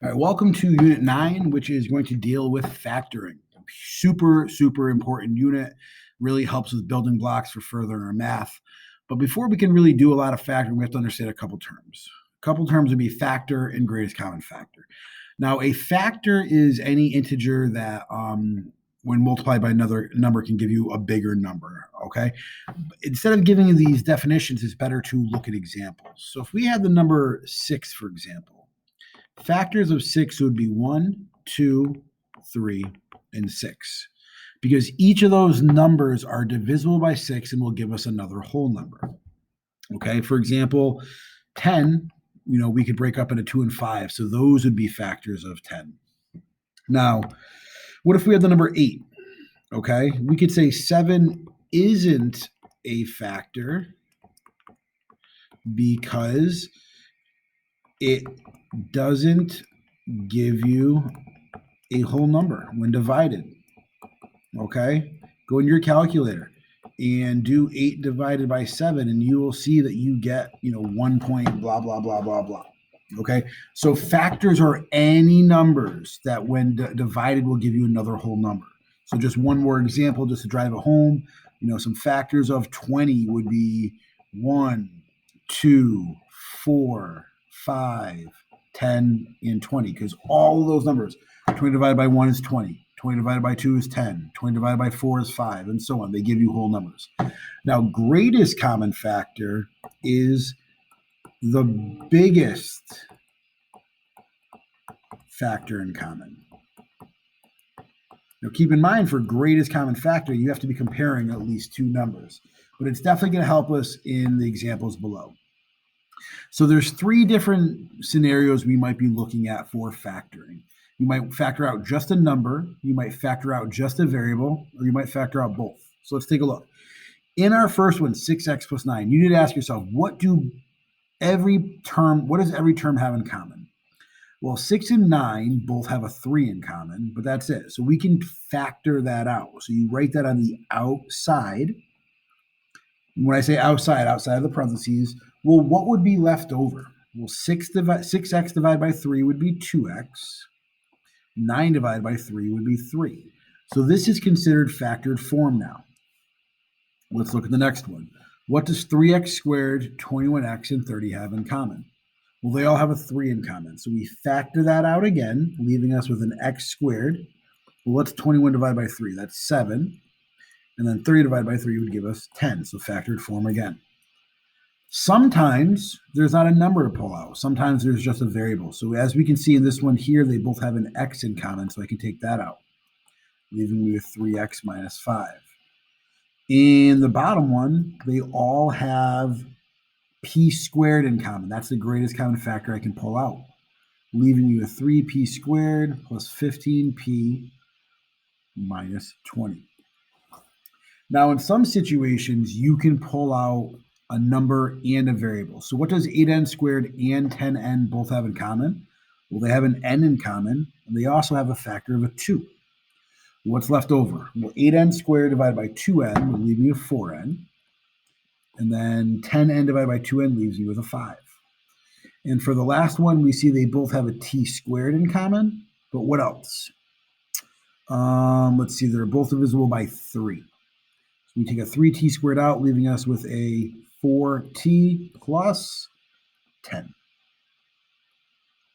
All right, welcome to Unit 9, which is going to deal with factoring. Super important unit. Really helps with building blocks for further math. But before we can really do a lot of factoring, we have to understand a couple terms. A couple terms would be factor and greatest common factor. Now, a factor is any integer that, when multiplied by another number, can give you a bigger number, okay? Instead of giving you these definitions, it's better to look at examples. So if we had the number 6, for example, factors of 6 would be 1, 2, 3, and 6, because each of those numbers are divisible by 6 and will give us another whole number. Okay, for example, 10, we could break up into 2 and 5, so those would be factors of 10. Now, what if we had the number 8? Okay, we could say 7 isn't a factor because it doesn't give you a whole number when divided. Okay, go in your calculator and do 8 divided by 7, and you will see that you get 1 point blah blah blah blah blah. Okay, so factors are any numbers that when divided will give you another whole number. So just one more example just to drive it home. Some factors of 20 would be 1, 2, 4, 5, 10, and 20, because all of those numbers, 20 divided by 1 is 20, 20 divided by 2 is 10, 20 divided by 4 is 5, and so on. They give you whole numbers. Now, greatest common factor is the biggest factor in common. Now, keep in mind, for greatest common factor, you have to be comparing at least two numbers, but it's definitely going to help us in the examples below. So there's 3 different scenarios we might be looking at for factoring. You might factor out just a number, you might factor out just a variable, or you might factor out both. So let's take a look. In our first one, 6x plus 9, you need to ask yourself, what does every term have in common? Well, 6 and 9 both have a 3 in common, but that's it. So we can factor that out. So you write that on the outside. When I say outside of the parentheses, well, what would be left over? Well, 6x divided by 3 would be 2x. 9 divided by 3 would be 3. So this is considered factored form now. Let's look at the next one. What does 3x squared, 21x, and 30 have in common? Well, they all have a 3 in common. So we factor that out again, leaving us with an x squared. Well, what's 21 divided by 3? That's 7. And then 30 divided by 3 would give us 10. So factored form again. Sometimes there's not a number to pull out. Sometimes there's just a variable. So as we can see in this one here, they both have an x in common, so I can take that out, leaving me with 3x minus 5. In the bottom one, they all have p squared in common. That's the greatest common factor I can pull out, leaving me with 3p squared plus 15p minus 20. Now, in some situations, you can pull out a number and a variable. So what does 8n squared and 10n both have in common? Well, they have an n in common, and they also have a factor of a 2. What's left over? Well, 8n squared divided by 2n will leave me with 4n. And then 10n divided by 2n leaves me with a 5. And for the last one, we see they both have a t squared in common, but what else? Let's see, they're both divisible by 3. So we take a 3t squared out, leaving us with a 4t plus 10.